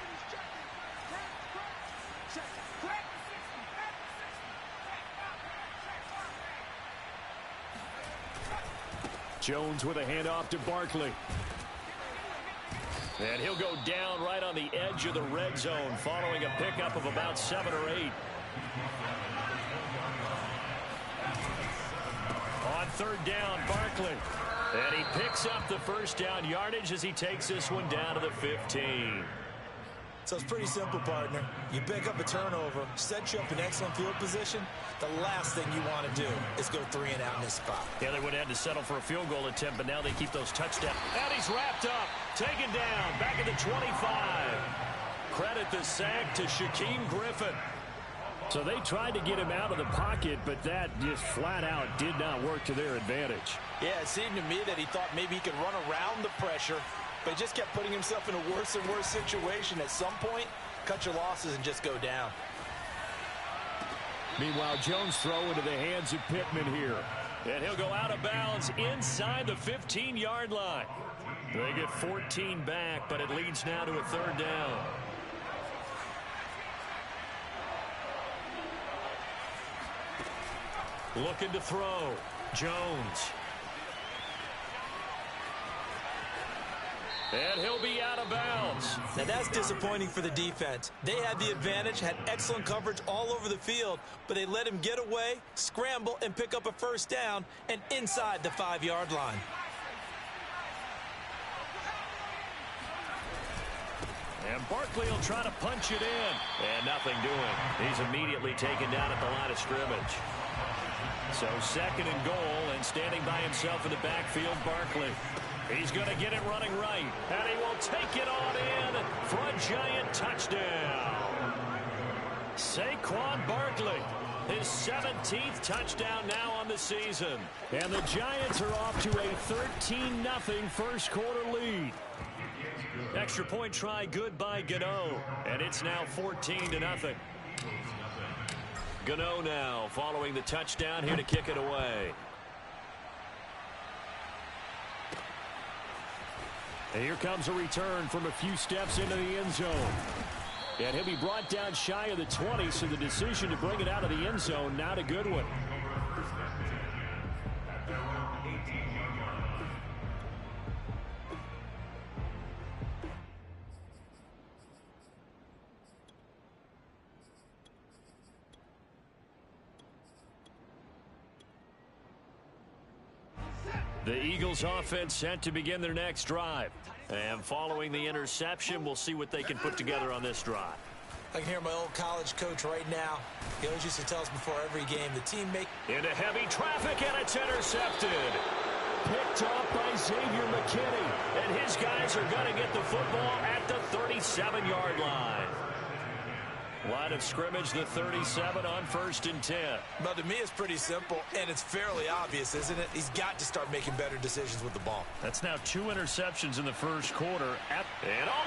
and he's just Jones with a handoff to Barkley. And he'll go down right on the edge of the red zone following a pickup of about 7 or 8. On third down, Barkley. And he picks up the first down yardage as he takes this one down to the 15. So it's pretty simple, partner. You pick up a turnover, set you up in excellent field position. The last thing you want to do is go 3 and out in this spot. Yeah, they would have had to settle for a field goal attempt, but now they keep those touchdowns. And he's wrapped up, taken down, back at the 25. Credit the sack to Shaquem Griffin. So they tried to get him out of the pocket, but that just flat out did not work to their advantage. Yeah, it seemed to me that he thought maybe he could run around the pressure, but he just kept putting himself in a worse and worse situation. At some point, cut your losses and just go down. Meanwhile, Jones throw into the hands of Pittman here. And he'll go out of bounds inside the 15-yard line. They get 14 back, but it leads now to a third down. Looking to throw. Jones. And he'll be out of bounds. Now that's disappointing for the defense. They had the advantage, had excellent coverage all over the field, but they let him get away, scramble, and pick up a first down, and inside the 5-yard line. And Barkley will try to punch it in. And nothing doing. He's immediately taken down at the line of scrimmage. So second and goal, and standing by himself in the backfield, Barkley. He's going to get it running right, and he will take it on in for a Giant touchdown. Saquon Barkley, his 17th touchdown now on the season. And the Giants are off to a 13-0 first quarter lead. Extra point try good by Gano, and it's now 14-0. Gano now following the touchdown here to kick it away. And here comes a return from a few steps into the end zone. And he'll be brought down shy of the 20, so the decision to bring it out of the end zone, not a good one. The Eagles offense set to begin their next drive. And following the interception, we'll see what they can put together on this drive. I can hear my old college coach right now. He always used to tell us before every game, the team make... Into heavy traffic, and it's intercepted. Picked off by Xavier McKinney. And his guys are going to get the football at the 37-yard line. Line of scrimmage, the 37 on 1st and 10. Well, to me, it's pretty simple, and it's fairly obvious, isn't it? He's got to start making better decisions with the ball. That's now 2 interceptions in the first quarter. And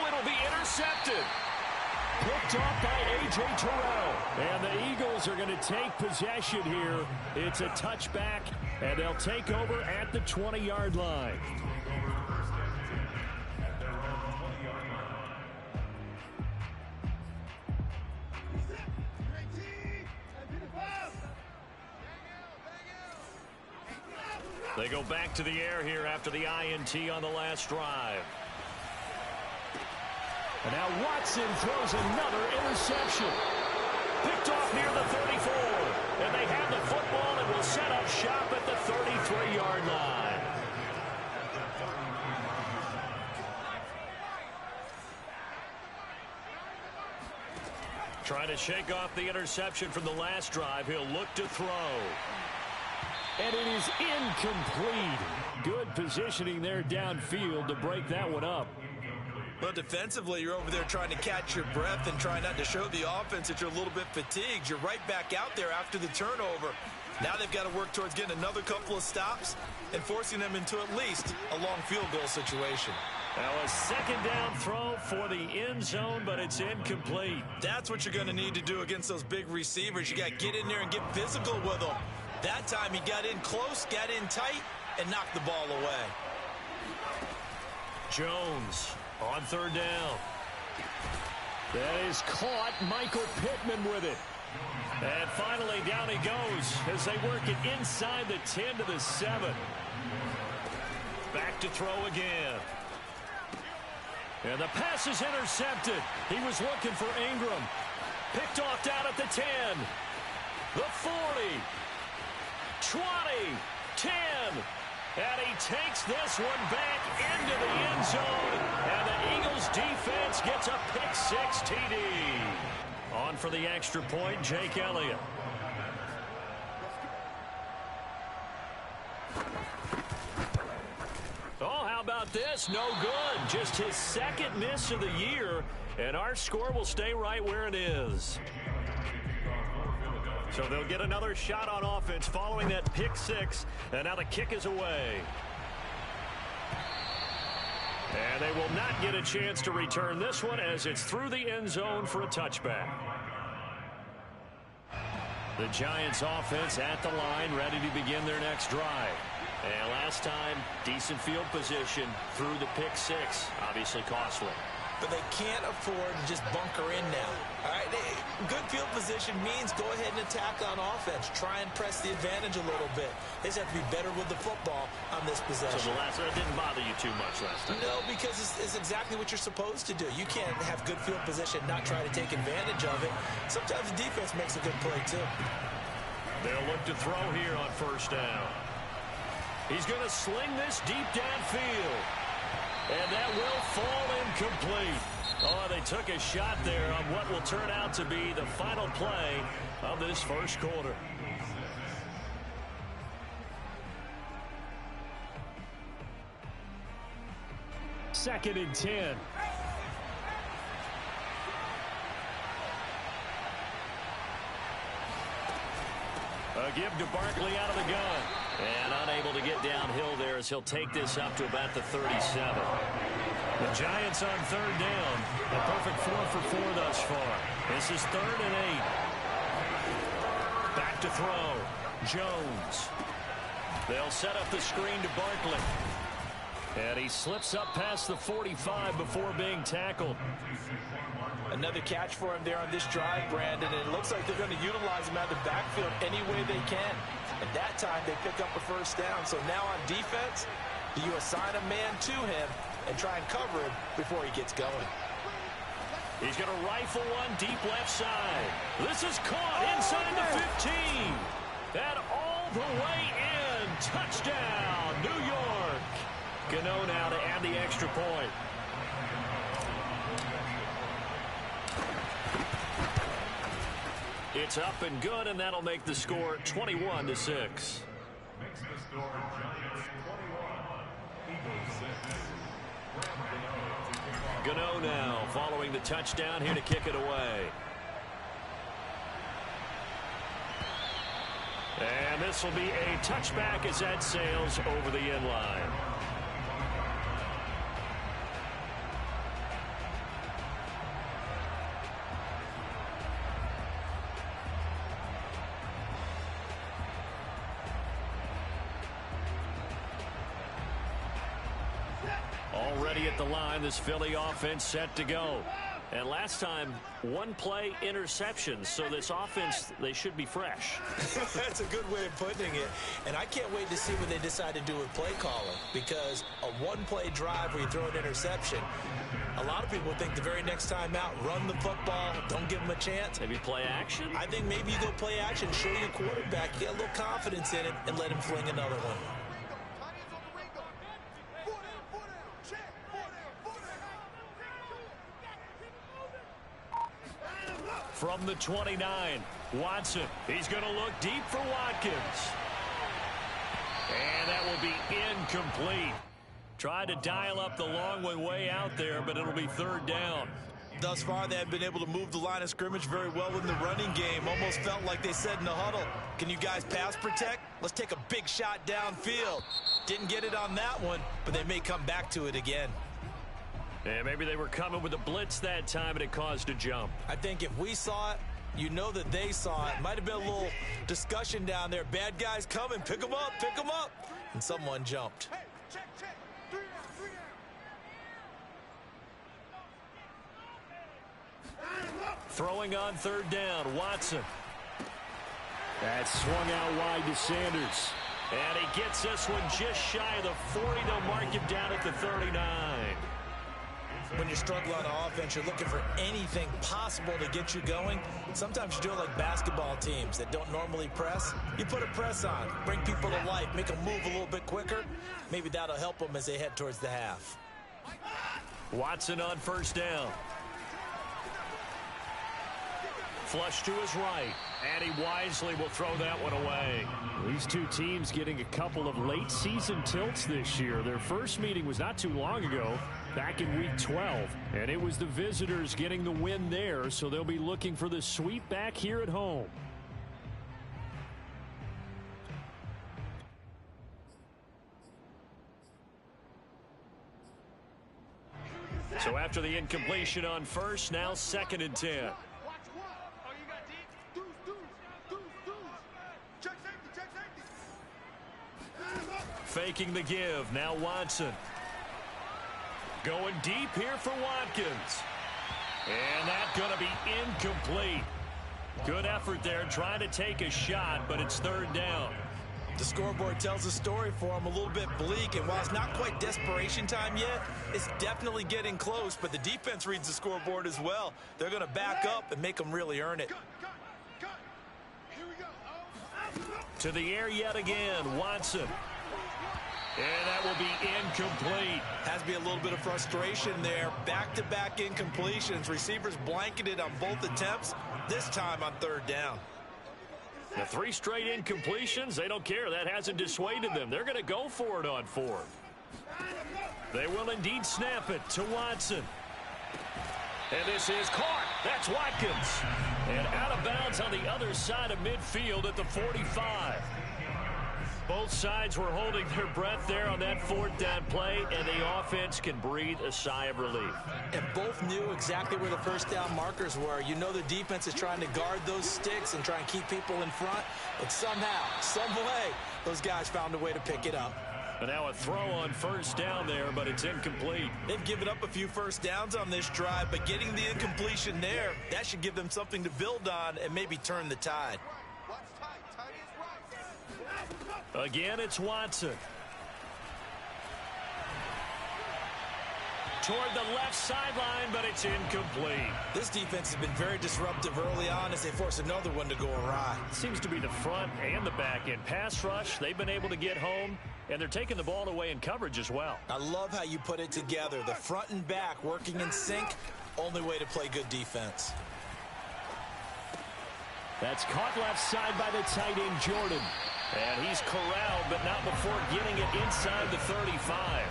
it'll be intercepted. Picked off by A.J. Terrell. And the Eagles are going to take possession here. It's a touchback, and they'll take over at the 20-yard line. They go back to the air here after the INT on the last drive. And now Watson throws another interception. Picked off near the 34. And they have the football and will set up shop at the 33-yard line. Trying to shake off the interception from the last drive. He'll look to throw. And it is incomplete. Good positioning there downfield to break that one up. Well, defensively, you're over there trying to catch your breath and try not to show the offense that you're a little bit fatigued. You're right back out there after the turnover. Now they've got to work towards getting another couple of stops and forcing them into at least a long field goal situation. Now a second down throw for the end zone, but it's incomplete. That's what you're going to need to do against those big receivers. You got to get in there and get physical with them. That time he got in close, got in tight, and knocked the ball away. Jones on third down. That is caught. Michael Pittman with it. And finally down he goes as they work it inside the 10 to the 7. back to throw again. And the pass is intercepted. He was looking for Ingram. Picked off down at the 10. The 40. 20. 10. And he takes this one back into the end zone. And the Eagles defense gets a pick-6 TD. On for the extra point, Jake Elliott. Oh, how about this? No good. Just his second miss of the year. And our score will stay right where it is. So they'll get another shot on offense following that pick-6. And now the kick is away. And they will not get a chance to return this one as it's through the end zone for a touchback. The Giants offense at the line, ready to begin their next drive. And last time, decent field position through the pick-6. Obviously costly. But they can't afford to just bunker in now. All right, good field position means go ahead and attack on offense. Try and press the advantage a little bit. They just have to be better with the football on this possession. So the last one didn't bother you too much last time? No, because it's exactly what you're supposed to do. You can't have good field position, not try to take advantage of it. Sometimes the defense makes a good play, too. They'll look to throw here on first down. He's going to sling this deep downfield. And that will fall incomplete. Oh, they took a shot there on what will turn out to be the final play of this first quarter. Second and 10. A give to Barkley out of the gun. And unable to get downhill there as he'll take this up to about the 37. The Giants on third down. A perfect 4 for 4 thus far. This is 3rd and 8. Back to throw. Jones. They'll set up the screen to Barkley. And he slips up past the 45 before being tackled. Another catch for him there on this drive, Brandon, and it looks like they're going to utilize him out of the backfield any way they can. At that time, they pick up a first down. So now on defense, you assign a man to him and try and cover him before he gets going. He's going to rifle one deep left side. This is caught inside the 15. And all the way in. Touchdown, New York. Gano now to add the extra point. It's up and good, and that'll make the score 21-6. Makes the score Giants 21, Eagles 6. Gano now following the touchdown here to kick it away. And this will be a touchback as that sails over the end line. Already at the line, this Philly offense set to go. And last time, one play interception. So this offense, they should be fresh. That's a good way of putting it. And I can't wait to see what they decide to do with play calling. Because a one-play drive where you throw an interception, a lot of people think the very next time out, run the football, don't give them a chance. Maybe play action? I think maybe you go play action, show your quarterback, get a little confidence in it, and let him fling another one. From the 29, Watson. He's going to look deep for Watkins. And that will be incomplete. Tried to dial up the long one way out there, but it'll be third down. Thus far, they have been able to move the line of scrimmage very well in the running game. Almost felt like they said in the huddle, can you guys pass protect? Let's take a big shot downfield. Didn't get it on that one, but they may come back to it again. And maybe they were coming with a blitz that time and it caused a jump. I think if we saw it, you know that they saw it. Might have been a little discussion down there. Bad guys coming. Pick them up. Pick them up. And someone jumped. Throwing on third down, Watson. That swung out wide to Sanders. And he gets this one just shy of the 40. They'll mark him down at the 39. When you struggle on offense, you're looking for anything possible to get you going. Sometimes you do it like basketball teams that don't normally press. You put a press on, bring people to life, make them move a little bit quicker. Maybe that'll help them as they head towards the half. Watson on first down. Flush to his right, and he wisely will throw that one away. These two teams getting a couple of late season tilts this year. Their first meeting was not too long ago, back in week 12, and it was the visitors getting the win there, so they'll be looking for the sweep back here at home. So after the incompletion on first, now 2nd and 10. Faking the give. Now Watson. Going deep here for Watkins. And that's going to be incomplete. Good effort there trying to take a shot, but it's 3rd down. The scoreboard tells a story for him, a little bit bleak, and while it's not quite desperation time yet, it's definitely getting close, but the defense reads the scoreboard as well. They're going to back up and make them really earn it. To the air yet again, Watson. And that will be incomplete. Has to be a little bit of frustration there. Back-to-back incompletions. Receivers blanketed on both attempts, this time on 3rd down. The 3 straight incompletions, they don't care. That hasn't dissuaded them. They're going to go for it on 4th. They will indeed snap it to Watson. And this is caught. That's Watkins. And out of bounds on the other side of midfield at the 45. Both sides were holding their breath there on that 4th down play, and the offense can breathe a sigh of relief. And both knew exactly where the 1st down markers were. You know the defense is trying to guard those sticks and try and keep people in front, but somehow, some way, those guys found a way to pick it up. And now a throw on 1st down there, but it's incomplete. They've given up a few 1st downs on this drive, but getting the incompletion there, that should give them something to build on and maybe turn the tide. Again, it's Watson. Toward the left sideline, but it's incomplete. This defense has been very disruptive early on as they force another one to go awry. Seems to be the front and the back end. Pass rush, they've been able to get home, and they're taking the ball away in coverage as well. I love how you put it together. The front and back working in sync, only way to play good defense. That's caught left side by the tight end, Jordan. And he's corralled, but not before getting it inside the 35.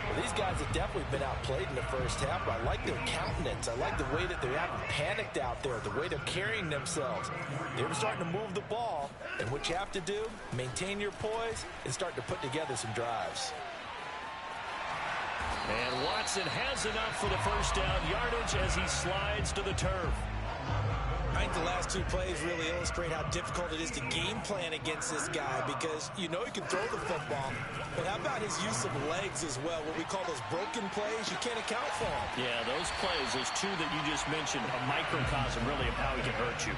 Well, these guys have definitely been outplayed in the 1st half, but I like their countenance. I like the way that they haven't panicked out there, the way they're carrying themselves. They were starting to move the ball, and what you have to do, maintain your poise and start to put together some drives. And Watson has enough for the 1st down yardage as he slides to the turf. I think the last 2 plays really illustrate how difficult it is to game plan against this guy because you know he can throw the football, but how about his use of legs as well, what we call those broken plays? You can't account for them. Yeah, those plays, those 2 that you just mentioned, a microcosm really of how he can hurt you.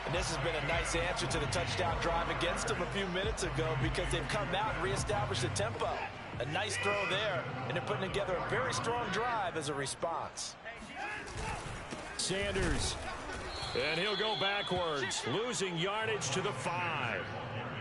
And this has been a nice answer to the touchdown drive against them a few minutes ago because they've come out and reestablished the tempo. A nice throw there, and they're putting together a very strong drive as a response. Sanders, and he'll go backwards, losing yardage to the 5.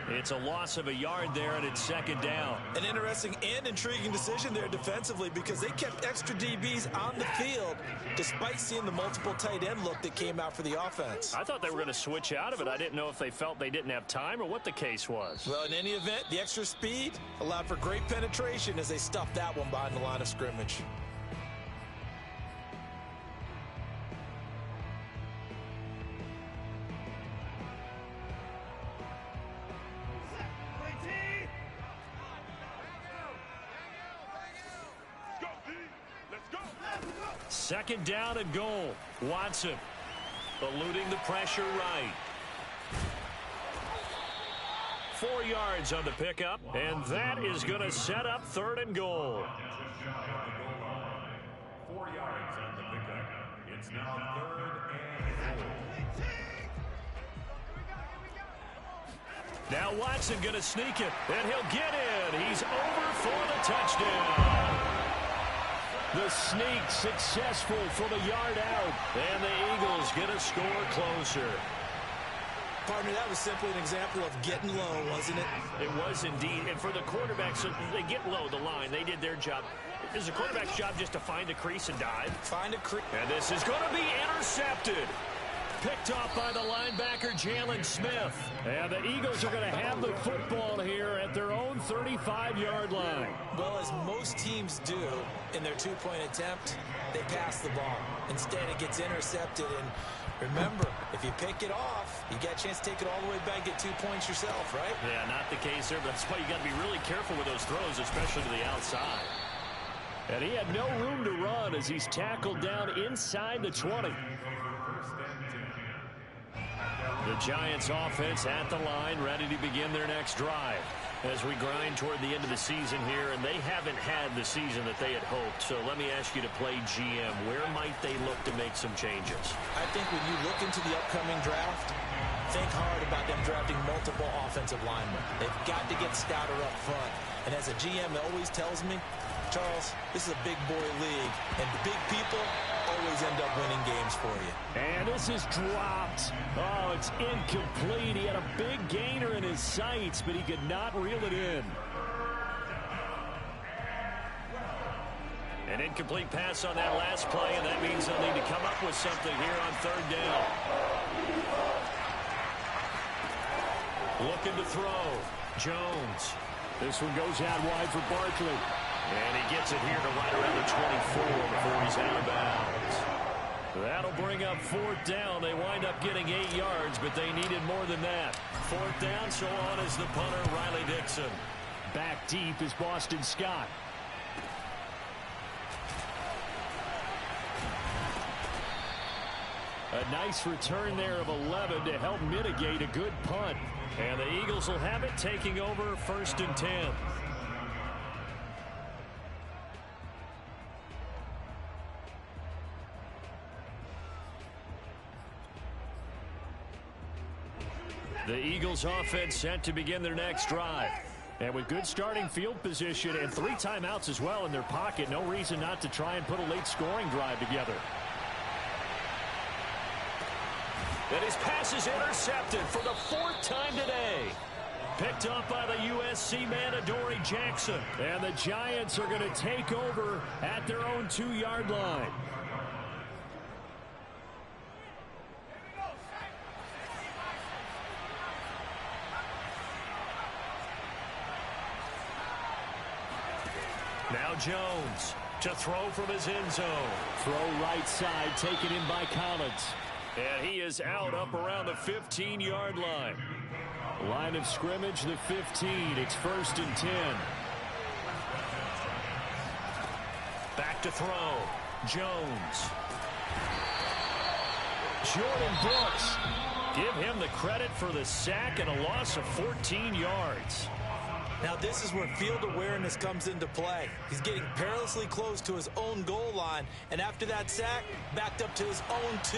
It's a loss of a yard there, and it's 2nd down. An interesting and intriguing decision there defensively because they kept extra DBs on the field despite seeing the multiple tight end look that came out for the offense. I thought they were going to switch out of it. I didn't know if they felt they didn't have time or what the case was. Well, in any event, the extra speed allowed for great penetration as they stuffed that one behind the line of scrimmage. Second down and goal. Watson eluding the pressure right. 4 yards on the pickup, and that is going to set up 3rd and goal. 4 yards on the pickup. It's now 3rd and goal. Now Watson going to sneak it, and he'll get in. He's over for the touchdown. The sneak successful from a yard out, and the Eagles get a score closer. Partner, that was simply an example of getting low, wasn't it? It was indeed. And for the quarterbacks, so they get low the line. They did their job. It's the quarterback's job just to find a crease and dive. Find a crease. And this is going to be intercepted. Picked off by the linebacker, Jalen Smith. And the Eagles are going to have the football here at their own 35-yard line. Well, as most teams do in their two-point attempt, they pass the ball. Instead, it gets intercepted. And remember, if you pick it off, you get a chance to take it all the way back, get 2 points yourself, right? Yeah, not the case there, but that's why you got to be really careful with those throws, especially to the outside. And he had no room to run as he's tackled down inside the 20. The Giants offense at the line, ready to begin their next drive as we grind toward the end of the season here, and they haven't had the season that they had hoped. So let me ask you to play GM. Where might they look to make some changes? I think when you look into the upcoming draft, think hard about them drafting multiple offensive linemen. They've got to get stouter up front. And as a GM always tells me, Charles, this is a big boy league, and big people always end up winning games for you. And this is dropped. Oh, it's incomplete. He had a big gainer in his sights, but he could not reel it in. An incomplete pass on that last play, and that means they'll need to come up with something here on third down. Looking to throw. Jones. This one goes out wide for Barkley. And he gets it here to right around the 24 before he's out of bounds. That'll bring up fourth down. They wind up getting 8 yards, but they needed more than that. Fourth down, so on is the punter, Riley Dixon. Back deep is Boston Scott. A nice return there of 11 to help mitigate a good punt. And the Eagles will have it, taking over 1st and 10. The Eagles offense set to begin their next drive. And with good starting field position and 3 timeouts as well in their pocket, no reason not to try and put a late scoring drive together. And his pass is intercepted for the 4th time today. Picked up by the USC man, Adoree Jackson. And the Giants are going to take over at their own 2-yard line. Now Jones to throw from his end zone. Throw right side, taken in by Collins. And he is out up around the 15-yard line. Line of scrimmage, the 15. It's 1st and 10. Back to throw. Jones. Jordan Brooks. Give him the credit for the sack and a loss of 14 yards. Now this is where field awareness comes into play. He's getting perilously close to his own goal line, and after that sack, backed up to his own 2.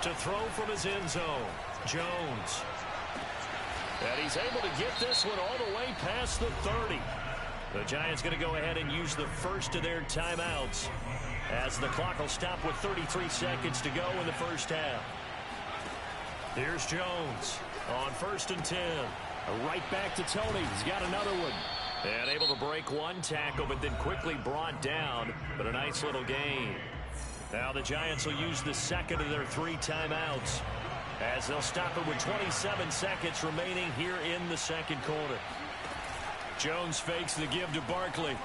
To throw from his end zone, Jones. And he's able to get this one all the way past the 30. The Giants going to go ahead and use the first of their timeouts as the clock will stop with 33 seconds to go in the first half. Here's Jones on 1st and 10. Right back to Tony. He's got another one. And able to break one tackle, but then quickly brought down. But a nice little gain. Now the Giants will use the second of their 3 timeouts as they'll stop it with 27 seconds remaining here in the second quarter. Jones fakes the give to Barkley.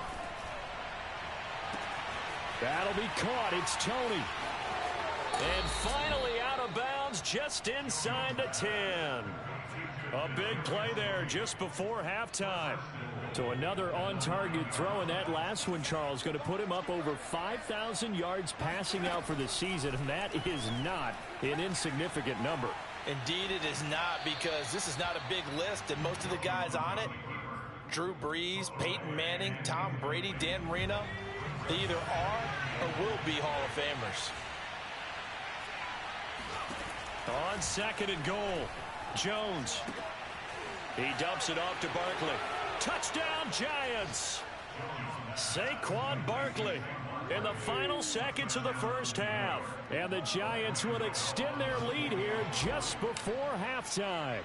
That'll be caught. It's Tony. And finally out of bounds just inside the 10. A big play there just before halftime. So another on-target throw, and that last one, Charles, going to put him up over 5,000 yards passing out for the season, and that is not an insignificant number. Indeed it is not, because this is not a big list, and most of the guys on it, Drew Brees, Peyton Manning, Tom Brady, Dan Marino, they either are or will be Hall of Famers. On second and goal, Jones. He dumps it off to Barkley. Touchdown, Giants! Saquon Barkley in the final seconds of the first half. And the Giants will extend their lead here just before halftime.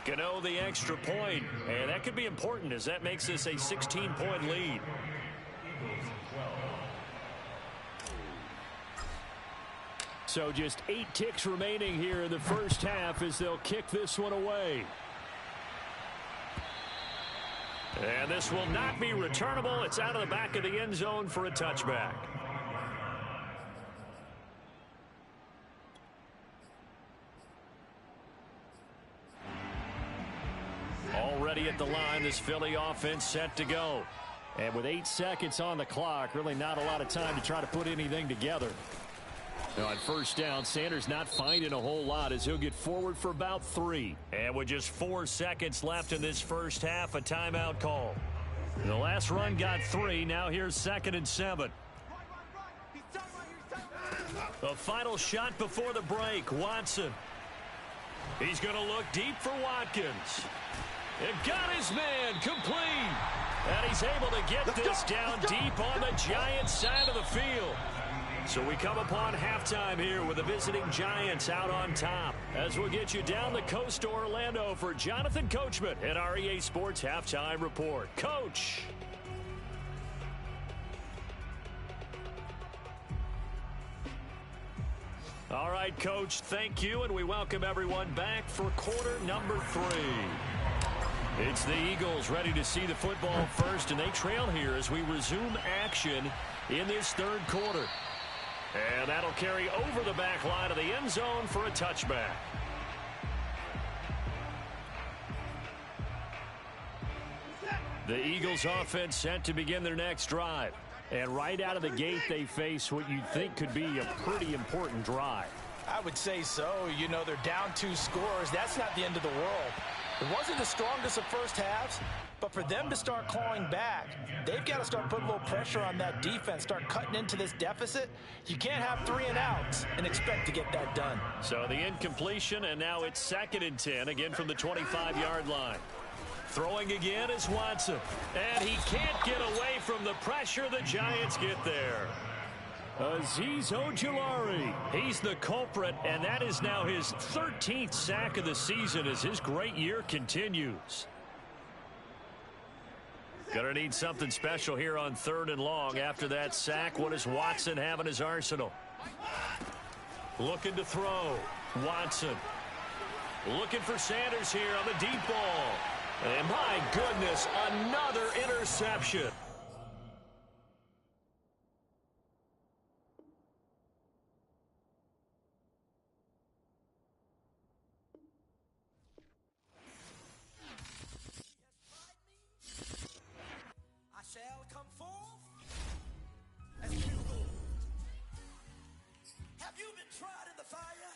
Gano the extra point, and that could be important as that makes this a 16-point lead. So just 8 ticks remaining here in the first half as they'll kick this one away. And this will not be returnable. It's out of the back of the end zone for a touchback. Already at the line, this Philly offense set to go. And with 8 seconds on the clock, really not a lot of time to try to put anything together. Now on first down, Sanders not finding a whole lot as he'll get forward for about 3. And with just 4 seconds left in this first half, a timeout call. The last run got 3. Now here's 2nd and 7. The final shot before the break, Watson. He's going to look deep for Watkins. It got his man complete. And he's able to get this down deep on the Giants side of the field. So we come upon halftime here with the visiting Giants out on top. As we'll get you down the coast to Orlando for Jonathan Coachman at our EA Sports Halftime Report. Coach. All right, Coach, thank you, and we welcome everyone back for quarter number 3. It's the Eagles ready to see the football first, and they trail here as we resume action in this third quarter. And that'll carry over the back line of the end zone for a touchback. The Eagles offense set to begin their next drive. And right out of the gate, they face what you'd think could be a pretty important drive. I would say so. You know, they're down 2 scores. That's not the end of the world. It wasn't the strongest of first halves, but for them to start clawing back, they've got to start putting a little pressure on that defense, start cutting into this deficit. You can't have 3 and outs and expect to get that done. So the incompletion, and now it's 2nd and 10, again from the 25-yard line. Throwing again is Watson, and he can't get away from the pressure. The Giants get there. Azeez Ojulari, he's the culprit, and that is now his 13th sack of the season as his great year continues. Gonna need something special here on 3rd and long. After that sack, what does Watson have in his arsenal? Looking to throw. Watson. Looking for Sanders here on the deep ball. And my goodness, another interception. I shall come forth as pure gold. Have you been tried in the fire?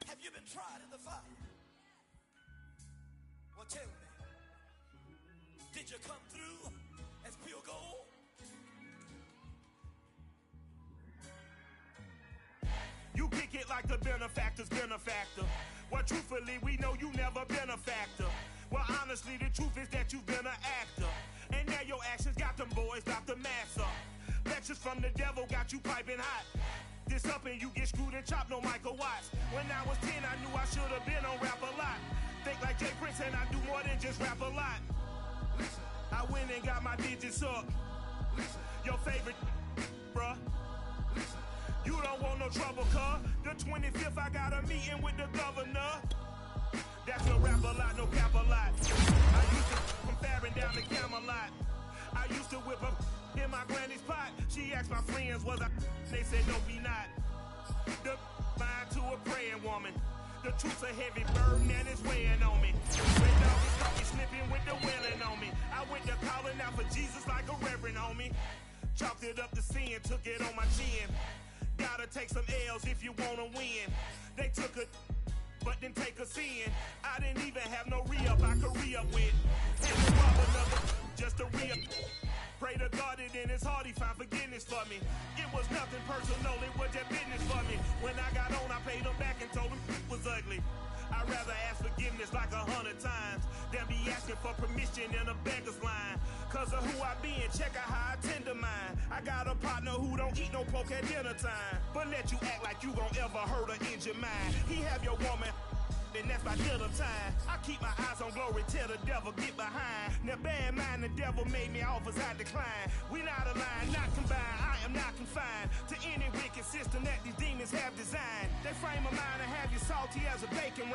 Have you been tried in the fire? Well, tell me, did you come through as pure gold? You kick it like the benefactor's benefactor. Well, truthfully, we know you never been a factor. Well, honestly, the truth is that you've been an actor. And now your actions got them boys about to mass up. Lectures from the devil got you piping hot. This up and you get screwed and chopped, no Michael Watts. When I was 10, I knew I should have been on Rap a Lot. Think like Jay Prince and I do more than just rap a lot. I went and got my digits up. Your favorite, bruh. You don't want no trouble, cuz. The 25th, I got a meeting with the governor. That's no rap a lot, no cap a lot. I used to from Farron down to Camelot. I used to whip up in my granny's pot. She asked my friends, was I? They said, no, we not. The mind to a praying woman. The truth's a heavy burden and it's weighing on me. When doggies caught me slipping with the wailing on me. I went to calling out for Jesus like a reverend homie. Chalked it up to sin, took it on my chin. Gotta take some L's if you wanna win. They took a but didn't take a sin. I didn't even have no re-up I could re-up with. Had to rob another just to re-up. Pray to God it in his heart, he found forgiveness for me. It was nothing personal, it was just business for me. When I got on, I paid him back and told him it was ugly. I'd rather ask forgiveness like 100 times than be asking for permission in a beggar's line. Cause of who I be and check out how I tend to mine. I got a partner who don't eat no pork at dinner time, but let you act like you gon' ever hurt or injure mine. He have your woman, and that's by dinner time. I keep my eyes on glory till the devil get behind. Now bear in mind the devil made me offers I decline. We not aligned, not combined, I am not confined to any wicked system that these demons have designed. They frame a mind and have you salty as a bacon